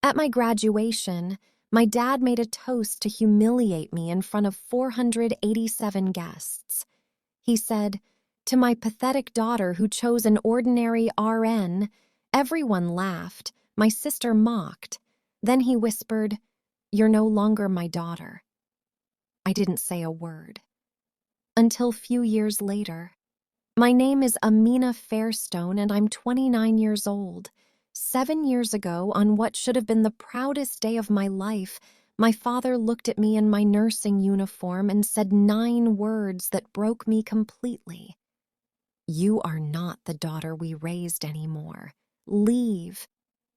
At my graduation, my dad made a toast to humiliate me in front of 487 guests. He said, "To my pathetic daughter who chose an ordinary RN," everyone laughed, my sister mocked. Then he whispered, "You're no longer my daughter." I didn't say a word. Until few years later. My name is Amina Fairstone and I'm 29 years old. 7 years ago, on what should have been the proudest day of my life, my father looked at me in my nursing uniform and said 9 words that broke me completely. "You are not the daughter we raised anymore. Leave."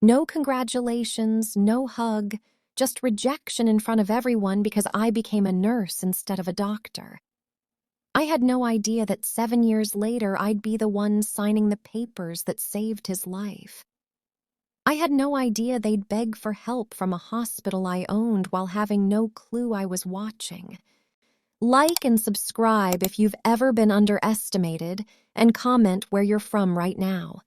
No congratulations, no hug, just rejection in front of everyone because I became a nurse instead of a doctor. I had no idea that 7 years later I'd be the one signing the papers that saved his life. I had no idea they'd beg for help from a hospital I owned while having no clue I was watching. Like and subscribe if you've ever been underestimated, and comment where you're from right now.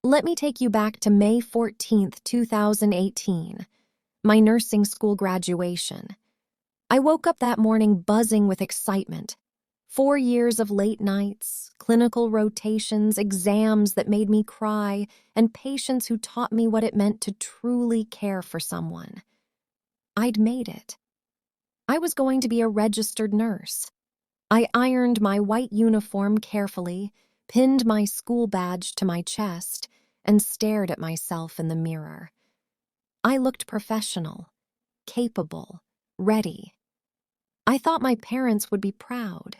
Let me take you back to May 14th, 2018, my nursing school graduation. I woke up that morning buzzing with excitement. 4 years of late nights, clinical rotations, exams that made me cry, and patients who taught me what it meant to truly care for someone. I'd made it. I was going to be a registered nurse. I ironed my white uniform carefully, pinned my school badge to my chest, and stared at myself in the mirror. I looked professional, capable, ready. I thought my parents would be proud.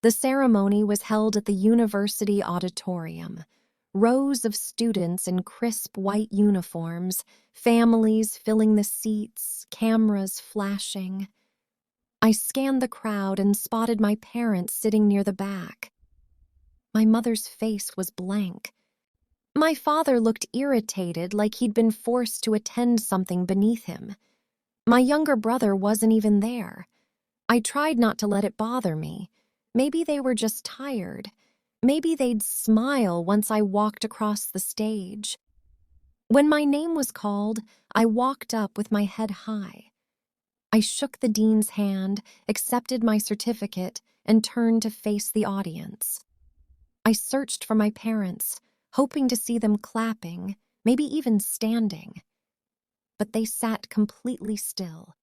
The ceremony was held at the university auditorium. Rows of students in crisp white uniforms, families filling the seats, cameras flashing. I scanned the crowd and spotted my parents sitting near the back. My mother's face was blank. My father looked irritated, like he'd been forced to attend something beneath him. My younger brother wasn't even there. I tried not to let it bother me. Maybe they were just tired. Maybe they'd smile once I walked across the stage. When my name was called, I walked up with my head high. I shook the dean's hand, accepted my certificate, and turned to face the audience. I searched for my parents, hoping to see them clapping, maybe even standing. But they sat completely still.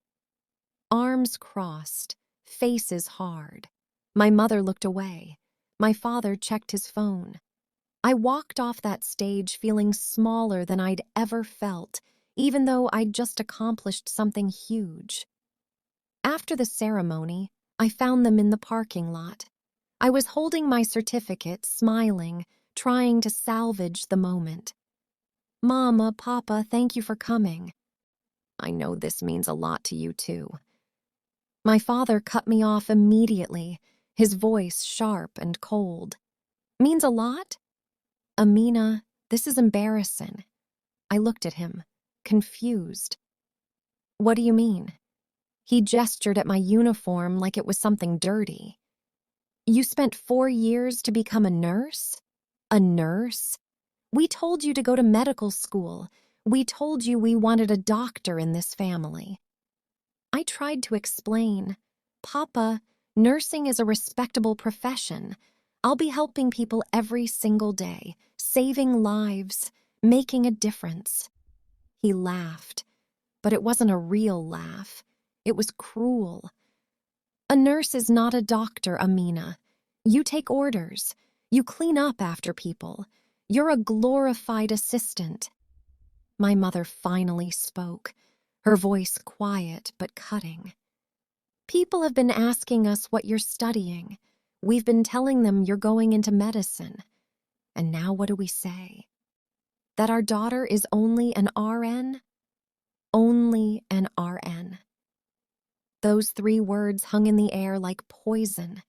Arms crossed, faces hard. My mother looked away. My father checked his phone. I walked off that stage feeling smaller than I'd ever felt, even though I'd just accomplished something huge. After the ceremony, I found them in the parking lot. I was holding my certificate, smiling, trying to salvage the moment. "Mama, Papa, thank you for coming." "I know this means a lot to you too." My father cut me off immediately, his voice sharp and cold. "Means a lot?" "Amina, this is embarrassing." I looked at him, confused. "What do you mean?" He gestured at my uniform like it was something dirty. "You spent 4 years to become a nurse? A nurse? We told you to go to medical school. We told you we wanted a doctor in this family." I tried to explain. "Papa, nursing is a respectable profession. I'll be helping people every single day, saving lives, making a difference." He laughed, but it wasn't a real laugh. It was cruel. "A nurse is not a doctor, Amina. You take orders. You clean up after people. You're a glorified assistant." My mother finally spoke, her voice quiet but cutting. "People have been asking us what you're studying. We've been telling them you're going into medicine. And now what do we say? That our daughter is only an RN? Only an RN." Those 3 words hung in the air like poison.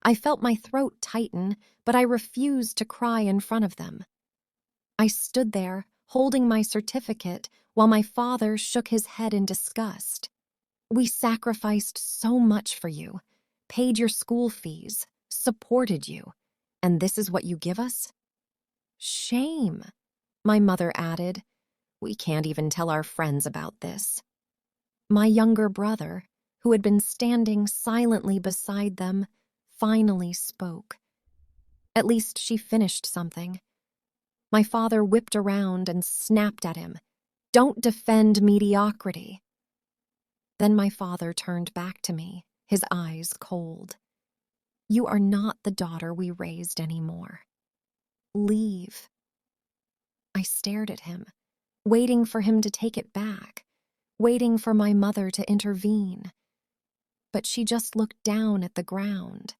I felt my throat tighten, but I refused to cry in front of them. I stood there, holding my certificate, while my father shook his head in disgust. "We sacrificed so much for you, paid your school fees, supported you, and this is what you give us?" "Shame," my mother added. We can't even tell our friends about this. My younger brother, who had been standing silently beside them, finally spoke. At least she finished something. My father whipped around and snapped at him. Don't defend mediocrity. Then my father turned back to me, his eyes cold. You are not the daughter we raised anymore. Leave. I stared at him, waiting for him to take it back, waiting for my mother to intervene. But she just looked down at the ground.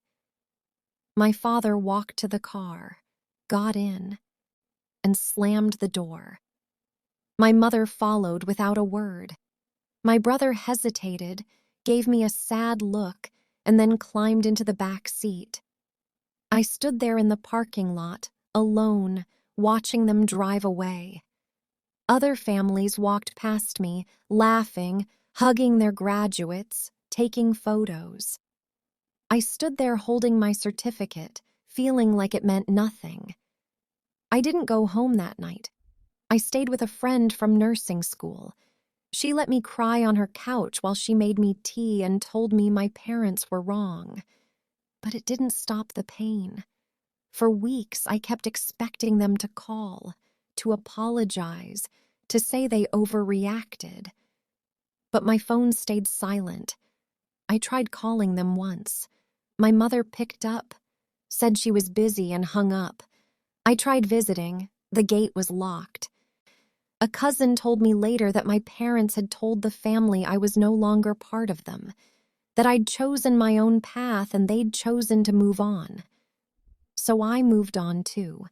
My father walked to the car, got in, and slammed the door. My mother followed without a word. My brother hesitated, gave me a sad look, and then climbed into the back seat. I stood there in the parking lot, alone, watching them drive away. Other families walked past me, laughing, hugging their graduates, taking photos. I stood there holding my certificate, feeling like it meant nothing. I didn't go home that night. I stayed with a friend from nursing school. She let me cry on her couch while she made me tea and told me my parents were wrong. But it didn't stop the pain. For weeks, I kept expecting them to call, to apologize, to say they overreacted. But my phone stayed silent. I tried calling them once. My mother picked up, said she was busy, and hung up. I tried visiting. The gate was locked. A cousin told me later that my parents had told the family I was no longer part of them, that I'd chosen my own path and they'd chosen to move on. So I moved on too.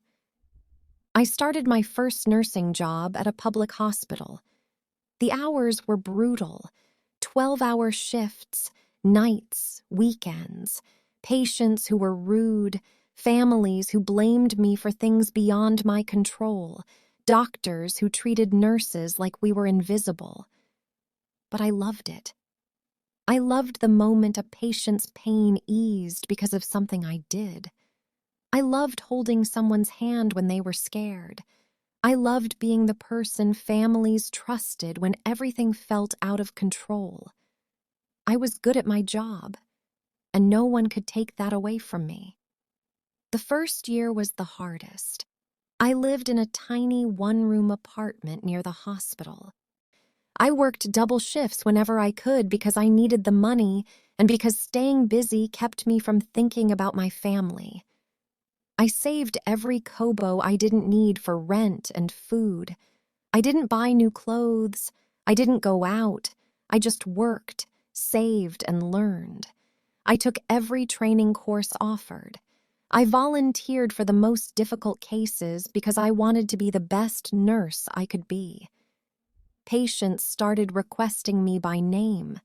I started my first nursing job at a public hospital. The hours were brutal, 12-hour shifts, nights, weekends, patients who were rude, families who blamed me for things beyond my control, doctors who treated nurses like we were invisible. But I loved it. I loved the moment a patient's pain eased because of something I did. I loved holding someone's hand when they were scared. I loved being the person families trusted when everything felt out of control. I was good at my job, and no one could take that away from me. The first year was the hardest. I lived in a tiny one-room apartment near the hospital. I worked double shifts whenever I could because I needed the money and because staying busy kept me from thinking about my family. I saved every kobo I didn't need for rent and food. I didn't buy new clothes. I didn't go out. I just worked, saved, and learned. I took every training course offered. I volunteered for the most difficult cases because I wanted to be the best nurse I could be. Patients started requesting me by name.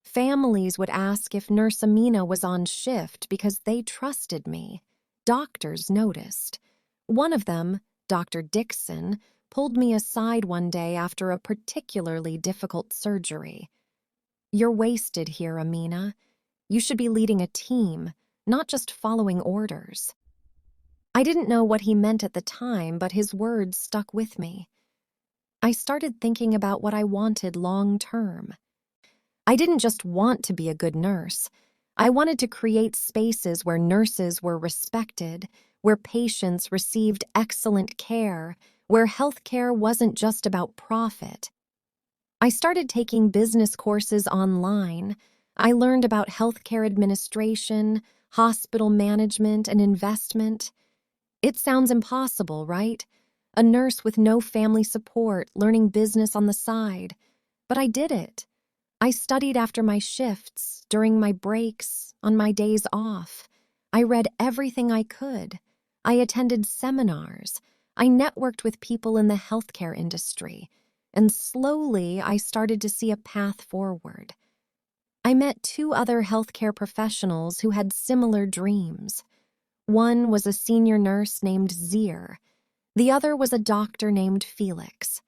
Families would ask if Nurse Amina was on shift because they trusted me. Doctors noticed. One of them, Dr. Dixon, pulled me aside one day after a particularly difficult surgery. You're wasted here, Amina. You should be leading a team, not just following orders. I didn't know what he meant at the time, but his words stuck with me. I started thinking about what I wanted long term. I didn't just want to be a good nurse. I wanted to create spaces where nurses were respected, where patients received excellent care, where healthcare wasn't just about profit. I started taking business courses online. I learned about healthcare administration, hospital management, and investment. It sounds impossible, right? A nurse with no family support, learning business on the side. But I did it. I studied after my shifts, during my breaks, on my days off. I read everything I could. I attended seminars. I networked with people in the healthcare industry. And slowly, I started to see a path forward. I met 2 other healthcare professionals who had similar dreams. One was a senior nurse named Zir. The other was a doctor named Felix.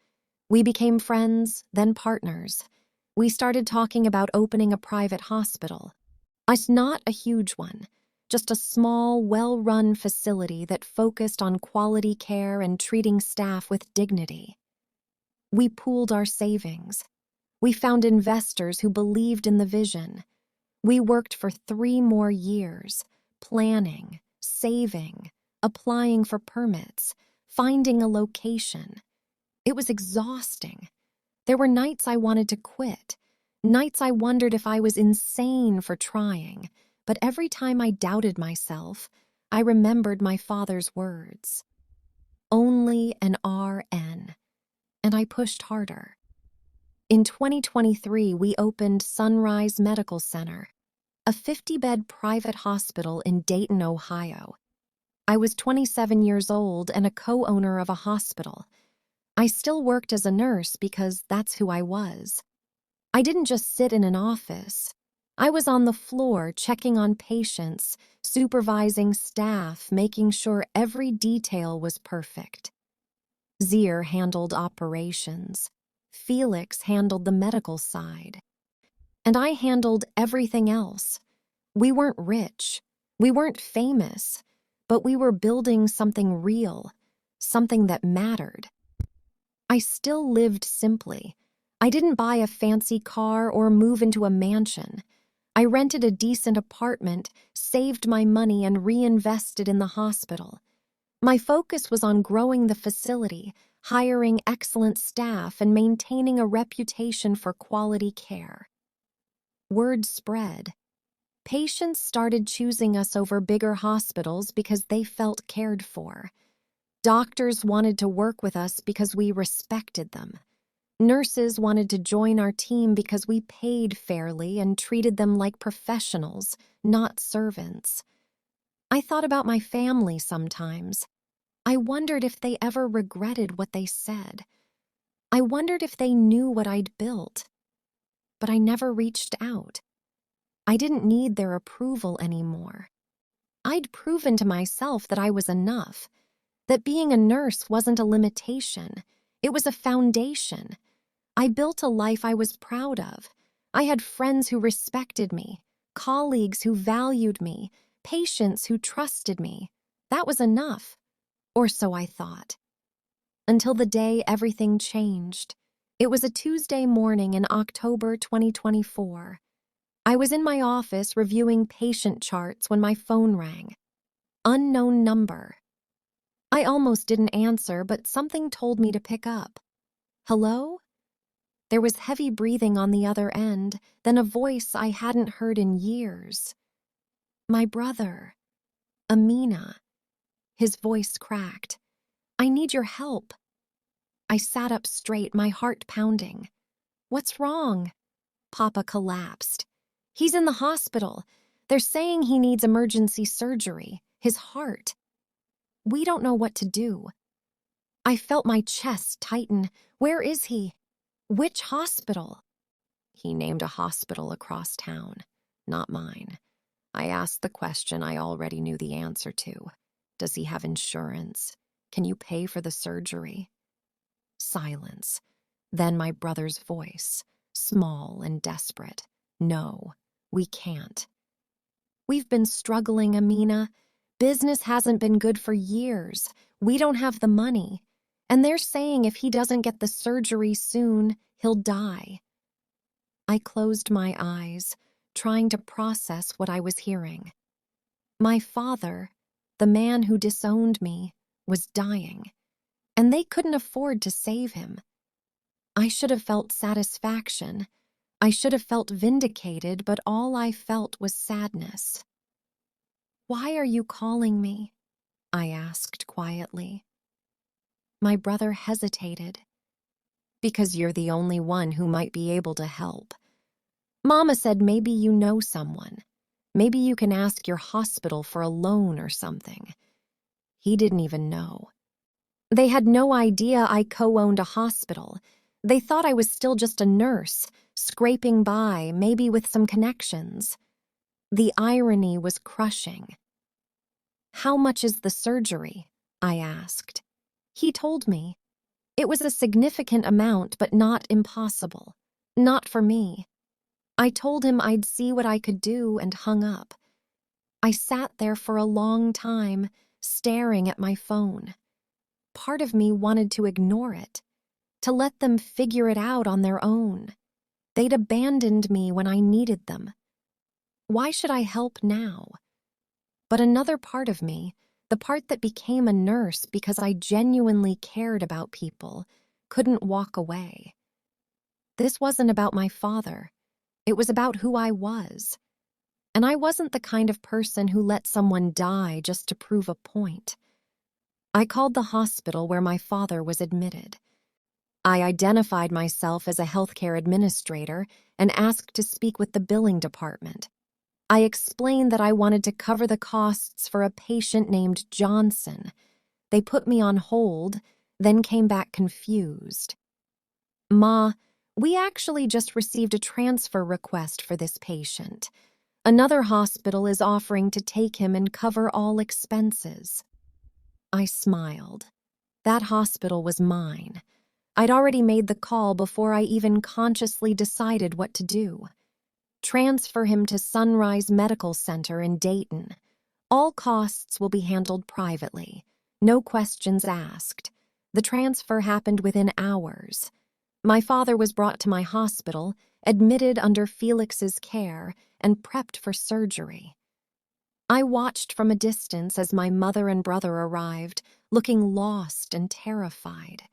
We became friends, then partners. We started talking about opening a private hospital. It's not a huge one, just a small, well-run facility that focused on quality care and treating staff with dignity. We pooled our savings. We found investors who believed in the vision. We worked for 3 more years, planning, saving, applying for permits, finding a location. It was exhausting. There were nights I wanted to quit, nights I wondered if I was insane for trying, but every time I doubted myself, I remembered my father's words. Only an RN. And I pushed harder. In 2023, we opened Sunrise Medical Center, a 50-bed private hospital in Dayton, Ohio. I was 27 years old and a co-owner of a hospital. I still worked as a nurse because that's who I was. I didn't just sit in an office. I was on the floor checking on patients, supervising staff, making sure every detail was perfect. Zier handled operations. Felix handled the medical side. And I handled everything else. We weren't rich. We weren't famous. But we were building something real, something that mattered. I still lived simply. I didn't buy a fancy car or move into a mansion. I rented a decent apartment, saved my money, and reinvested in the hospital. My focus was on growing the facility, hiring excellent staff, and maintaining a reputation for quality care. Word spread. Patients started choosing us over bigger hospitals because they felt cared for. Doctors wanted to work with us because we respected them. Nurses wanted to join our team because we paid fairly and treated them like professionals, not servants. I thought about my family sometimes. I wondered if they ever regretted what they said. I wondered if they knew what I'd built. But I never reached out. I didn't need their approval anymore. I'd proven to myself that I was enough, that being a nurse wasn't a limitation. It was a foundation. I built a life I was proud of. I had friends who respected me, colleagues who valued me, patients who trusted me. That was enough, or so I thought. Until the day everything changed. It was a Tuesday morning in October 2024. I was in my office reviewing patient charts when my phone rang. Unknown number. I almost didn't answer, but something told me to pick up. Hello? There was heavy breathing on the other end, then a voice I hadn't heard in years. My brother. Amina. His voice cracked. I need your help. I sat up straight, my heart pounding. What's wrong? Papa collapsed. He's in the hospital. They're saying he needs emergency surgery. His heart. We don't know what to do. I felt my chest tighten. Where is he? Which hospital? He named a hospital across town, not mine. I asked the question I already knew the answer to. Does he have insurance? Can you pay for the surgery? Silence. Then my brother's voice, small and desperate. No, we can't. We've been struggling, Amina. Business hasn't been good for years. We don't have the money. And they're saying if he doesn't get the surgery soon, he'll die. I closed my eyes, trying to process what I was hearing. My father, the man who disowned me, was dying, and they couldn't afford to save him. I should have felt satisfaction. I should have felt vindicated, but all I felt was sadness. Why are you calling me? I asked quietly. My brother hesitated. Because you're the only one who might be able to help. Mama said maybe you know someone. Maybe you can ask your hospital for a loan or something. He didn't even know. They had no idea I co-owned a hospital. They thought I was still just a nurse, scraping by, maybe with some connections. The irony was crushing. How much is the surgery? I asked. He told me. It was a significant amount, but not impossible. Not for me. I told him I'd see what I could do and hung up. I sat there for a long time, staring at my phone. Part of me wanted to ignore it. to let them figure it out on their own. They'd abandoned me when I needed them. Why should I help now? But another part of me, the part that became a nurse because I genuinely cared about people, couldn't walk away. This wasn't about my father. It was about who I was. And I wasn't the kind of person who let someone die just to prove a point. I called the hospital where my father was admitted. I identified myself as a healthcare administrator and asked to speak with the billing department. I explained that I wanted to cover the costs for a patient named Johnson. They put me on hold, then came back confused. "Ma, we actually just received a transfer request for this patient. Another hospital is offering to take him and cover all expenses." I smiled. That hospital was mine. I'd already made the call before I even consciously decided what to do. Transfer him to Sunrise Medical Center in Dayton. All costs will be handled privately. No questions asked. The transfer happened within hours. My father was brought to my hospital, admitted under Felix's care, and prepped for surgery. I watched from a distance as my mother and brother arrived, looking lost and terrified.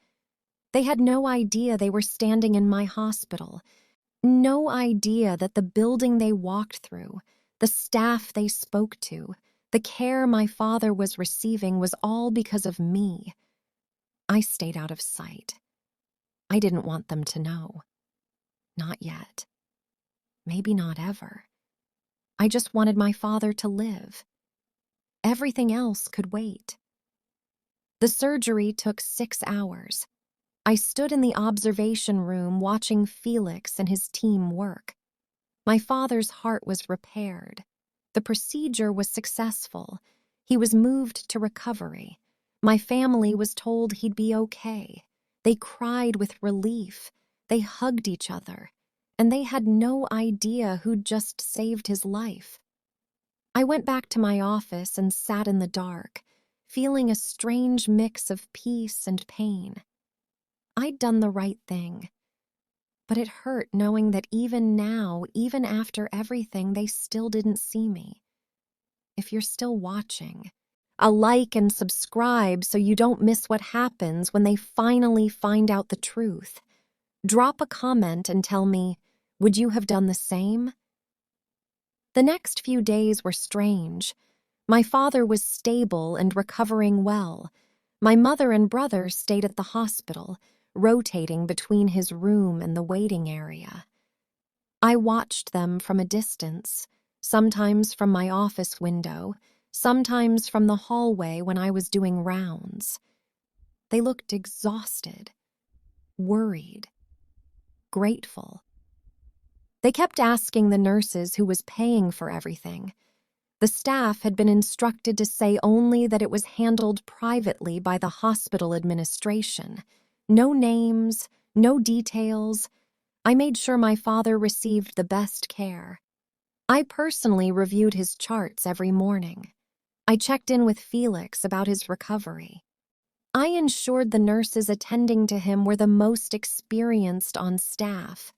They had no idea they were standing in my hospital. No idea that the building they walked through, the staff they spoke to, the care my father was receiving was all because of me. I stayed out of sight. I didn't want them to know. Not yet. Maybe not ever. I just wanted my father to live. Everything else could wait. The surgery took 6 hours. I stood in the observation room watching Felix and his team work. My father's heart was repaired. The procedure was successful. He was moved to recovery. My family was told he'd be okay. They cried with relief. They hugged each other. And they had no idea who'd just saved his life. I went back to my office and sat in the dark, feeling a strange mix of peace and pain. I'd done the right thing. But it hurt knowing that even now, even after everything, they still didn't see me. If you're still watching, a like and subscribe so you don't miss what happens when they finally find out the truth. Drop a comment and tell me, would you have done the same? The next few days were strange. My father was stable and recovering well. My mother and brother stayed at the hospital, rotating between his room and the waiting area. I watched them from a distance, sometimes from my office window, sometimes from the hallway when I was doing rounds. They looked exhausted, worried, grateful. They kept asking the nurses who was paying for everything. The staff had been instructed to say only that it was handled privately by the hospital administration. No names, no details. I made sure my father received the best care. I personally reviewed his charts every morning. I checked in with Felix about his recovery. I ensured the nurses attending to him were the most experienced on staff.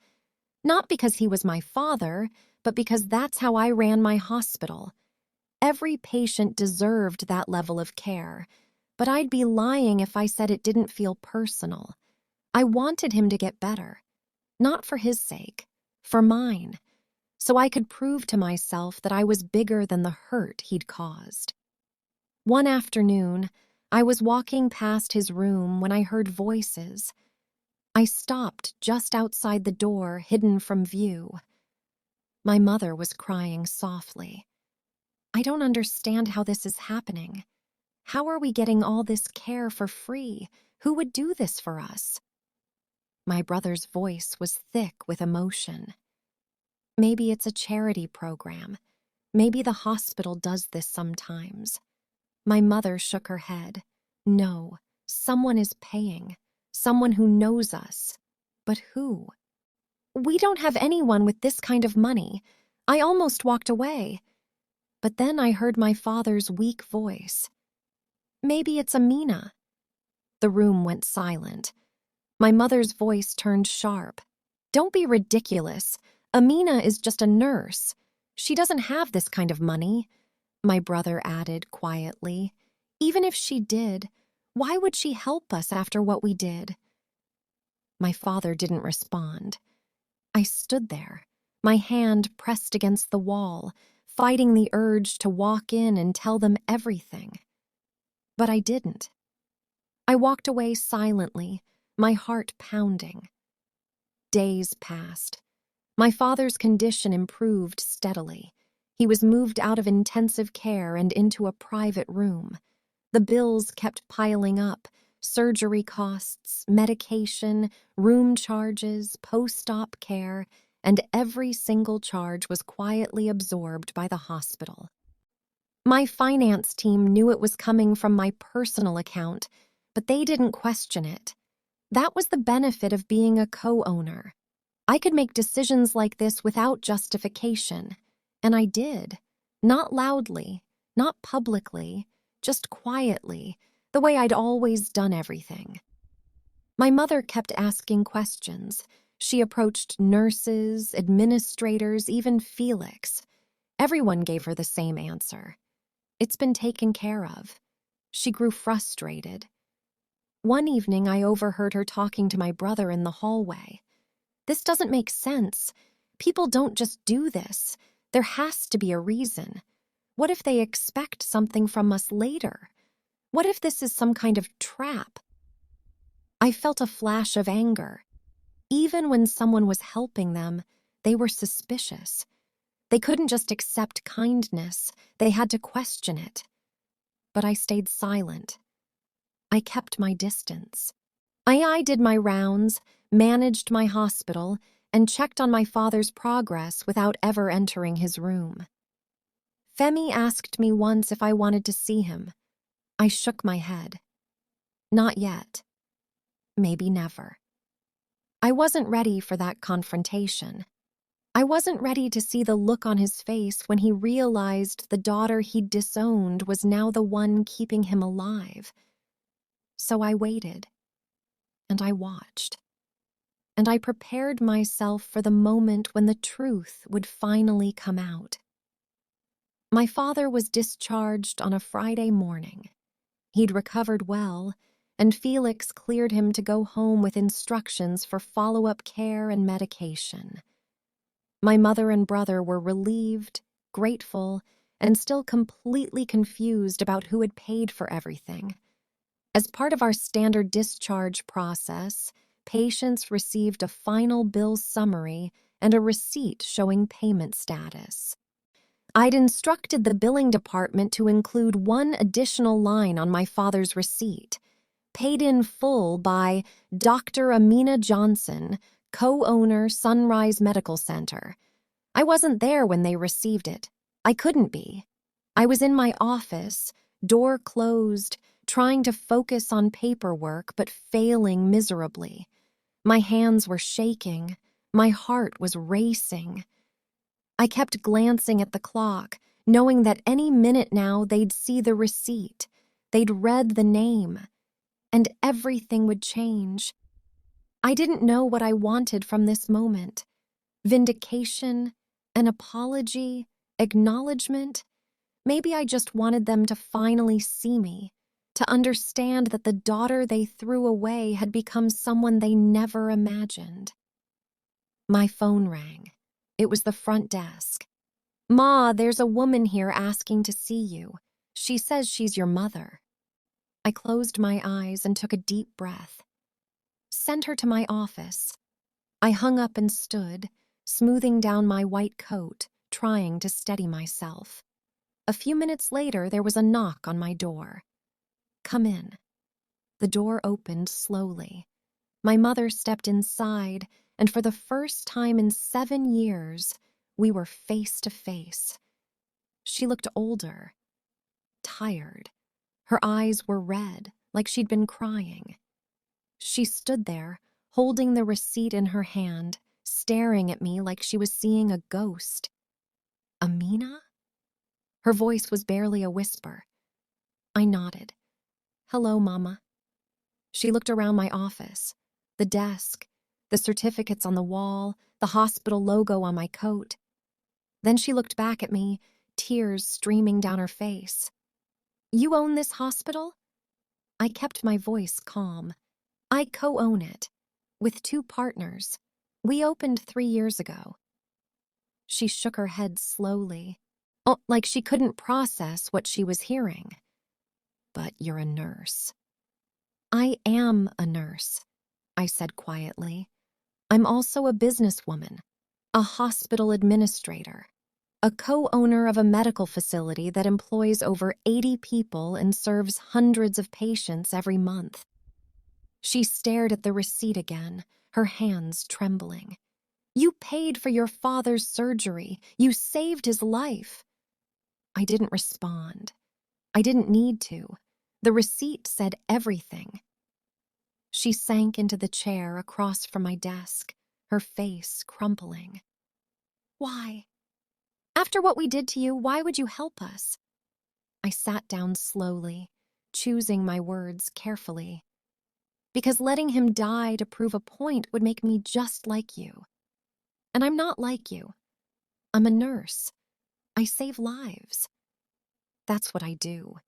Not because he was my father, but because that's how I ran my hospital. Every patient deserved that level of care, but I'd be lying if I said it didn't feel personal. I wanted him to get better, not for his sake, for mine, so I could prove to myself that I was bigger than the hurt he'd caused. One afternoon, I was walking past his room when I heard voices. I stopped just outside the door, hidden from view. My mother was crying softly. I don't understand how this is happening. How are we getting all this care for free? Who would do this for us? My brother's voice was thick with emotion. Maybe it's a charity program. Maybe the hospital does this sometimes. My mother shook her head. No, someone is paying. Someone who knows us. But who? We don't have anyone with this kind of money. I almost walked away. But then I heard my father's weak voice. Maybe it's Amina. The room went silent. My mother's voice turned sharp. Don't be ridiculous. Amina is just a nurse. She doesn't have this kind of money, my brother added quietly. Even if she did, why would she help us after what we did? My father didn't respond. I stood there, my hand pressed against the wall, fighting the urge to walk in and tell them everything. But I didn't. I walked away silently, my heart pounding. Days passed. My father's condition improved steadily. He was moved out of intensive care and into a private room. The bills kept piling up: surgery costs, medication, room charges, post-op care, and every single charge was quietly absorbed by the hospital. My finance team knew it was coming from my personal account, but they didn't question it. That was the benefit of being a co-owner. I could make decisions like this without justification, and I did. Not loudly, not publicly, just quietly, the way I'd always done everything. My mother kept asking questions. She approached nurses, administrators, even Felix. Everyone gave her the same answer. It's been taken care of. She grew frustrated. One evening, I overheard her talking to my brother in the hallway. This doesn't make sense. People don't just do this. There has to be a reason. What if they expect something from us later? What if this is some kind of trap? I felt a flash of anger. Even when someone was helping them, they were suspicious. They couldn't just accept kindness. They had to question it. But I stayed silent. I kept my distance. I did my rounds, managed my hospital, and checked on my father's progress without ever entering his room. Femi asked me once if I wanted to see him. I shook my head. Not yet. Maybe never. I wasn't ready for that confrontation. I wasn't ready to see the look on his face when he realized the daughter he'd disowned was now the one keeping him alive. So I waited. And I watched. And I prepared myself for the moment when the truth would finally come out. My father was discharged on a Friday morning. He'd recovered well, and Felix cleared him to go home with instructions for follow-up care and medication. My mother and brother were relieved, grateful, and still completely confused about who had paid for everything. As part of our standard discharge process, patients received a final bill summary and a receipt showing payment status. I'd instructed the billing department to include one additional line on my father's receipt: paid in full by Dr. Amina Johnson, co-owner, Sunrise Medical Center. I wasn't there when they received it. I couldn't be. I was in my office, door closed, trying to focus on paperwork but failing miserably. My hands were shaking. My heart was racing. I kept glancing at the clock, knowing that any minute now they'd see the receipt. They'd read the name. And everything would change. I didn't know what I wanted from this moment. Vindication, an apology, acknowledgement. Maybe I just wanted them to finally see me, to understand that the daughter they threw away had become someone they never imagined. My phone rang. It was the front desk. "Ma, there's a woman here asking to see you. She says she's your mother." I closed my eyes and took a deep breath. "Send her to my office." I hung up and stood, smoothing down my white coat, trying to steady myself. A few minutes later, there was a knock on my door. "Come in." The door opened slowly. My mother stepped inside, and for the first time in 7 years, we were face to face. She looked older, tired. Her eyes were red, like she'd been crying. She stood there, holding the receipt in her hand, staring at me like she was seeing a ghost. "Amina?" Her voice was barely a whisper. I nodded. "Hello, Mama." She looked around my office. the desk, the certificates on the wall, the hospital logo on my coat. Then she looked back at me, tears streaming down her face. "You own this hospital?" I kept my voice calm. "I co-own it, with 2 partners. We opened 3 years ago." She shook her head slowly, like she couldn't process what she was hearing. "But you're a nurse." "I am a nurse," I said quietly. "I'm also a businesswoman, a hospital administrator, a co-owner of a medical facility that employs over 80 people and serves hundreds of patients every month." She stared at the receipt again, her hands trembling. "You paid for your father's surgery. You saved his life." I didn't respond. I didn't need to. The receipt said everything. She sank into the chair across from my desk, her face crumpling. "Why? After what we did to you, why would you help us?" I sat down slowly, choosing my words carefully. "Because letting him die to prove a point would make me just like you. And I'm not like you. I'm a nurse. I save lives. That's what I do.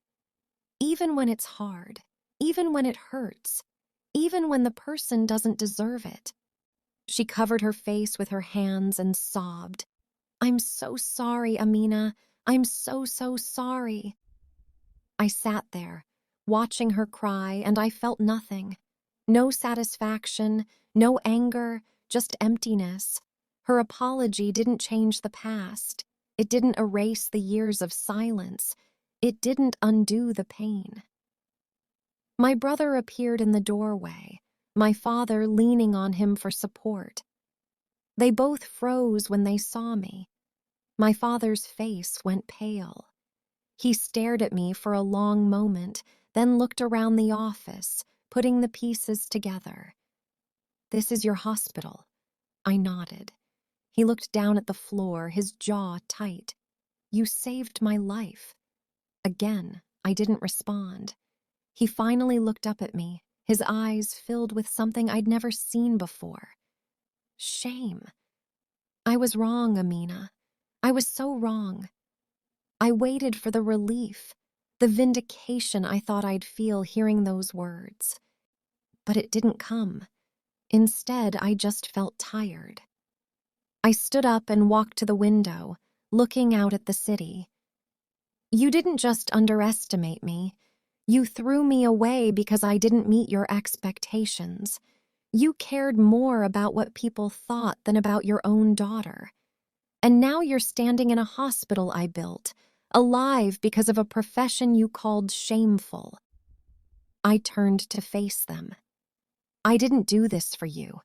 Even when it's hard, even when it hurts, even when the person doesn't deserve it." She covered her face with her hands and sobbed. "I'm so sorry, Amina. I'm so sorry." I sat there, watching her cry, and I felt nothing. No satisfaction, no anger, just emptiness. Her apology didn't change the past. It didn't erase the years of silence. It didn't undo the pain. My brother appeared in the doorway, my father leaning on him for support. They both froze when they saw me. My father's face went pale. He stared at me for a long moment, then looked around the office, putting the pieces together. "This is your hospital." I nodded. He looked down at the floor, his jaw tight. "You saved my life." Again, I didn't respond. He finally looked up at me, his eyes filled with something I'd never seen before. Shame. I was wrong, Amina. I was so wrong. I waited for the relief, the vindication I thought I'd feel hearing those words. But it didn't come. Instead, I just felt tired. I stood up and walked to the window, looking out at the city. "You didn't just underestimate me. You threw me away because I didn't meet your expectations. You cared more about what people thought than about your own daughter. And now you're standing in a hospital I built, alive because of a profession you called shameful." I turned to face them. "I didn't do this for you.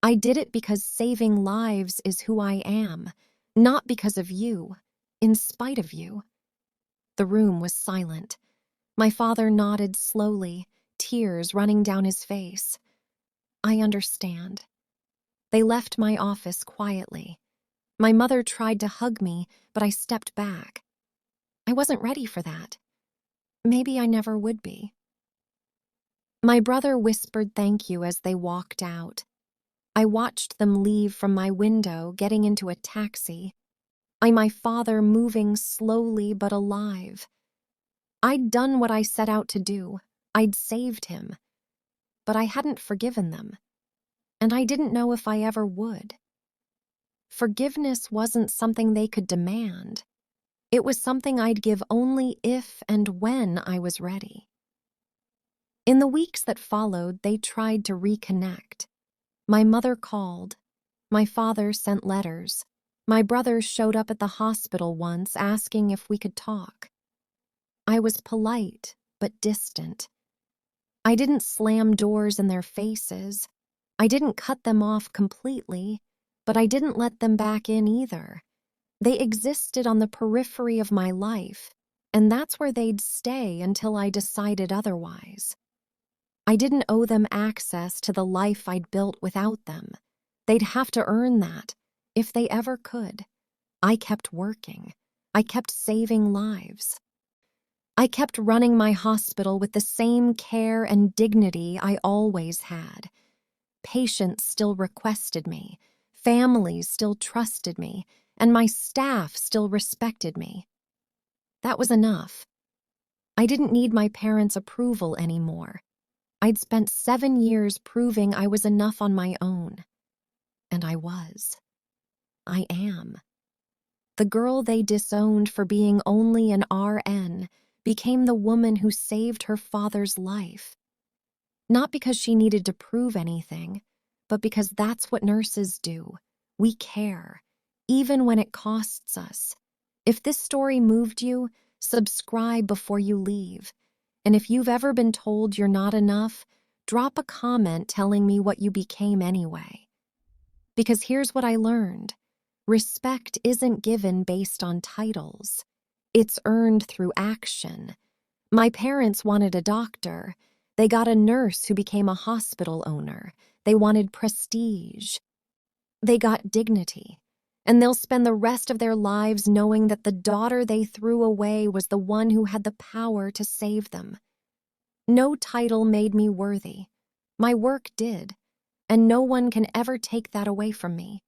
I did it because saving lives is who I am, not because of you, in spite of you." The room was silent. My father nodded slowly, tears running down his face. "I understand." They left my office quietly. My mother tried to hug me, but I stepped back. I wasn't ready for that. Maybe I never would be. My brother whispered thank you as they walked out. I watched them leave from my window, getting into a taxi. My father moving slowly but alive. I'd done what I set out to do. I'd saved him. But I hadn't forgiven them. And I didn't know if I ever would. Forgiveness wasn't something they could demand. It was something I'd give only if and when I was ready. In the weeks that followed, they tried to reconnect. My mother called. My father sent letters. My brother showed up at the hospital once asking if we could talk. I was polite, but distant. I didn't slam doors in their faces. I didn't cut them off completely, but I didn't let them back in either. They existed on the periphery of my life, and that's where they'd stay until I decided otherwise. I didn't owe them access to the life I'd built without them. They'd have to earn that, if they ever could. I kept working. I kept saving lives. I kept running my hospital with the same care and dignity I always had. Patients still requested me, families still trusted me, and my staff still respected me. That was enough. I didn't need my parents' approval anymore. I'd spent 7 years proving I was enough on my own. And I was. I am. The girl they disowned for being only an RN became the woman who saved her father's life. Not because she needed to prove anything, but because that's what nurses do. We care, even when it costs us. If this story moved you, subscribe before you leave. And if you've ever been told you're not enough, drop a comment telling me what you became anyway. Because here's what I learned. Respect isn't given based on titles. It's earned through action. My parents wanted a doctor. They got a nurse who became a hospital owner. They wanted prestige. They got dignity. And they'll spend the rest of their lives knowing that the daughter they threw away was the one who had the power to save them. No title made me worthy. My work did, and no one can ever take that away from me.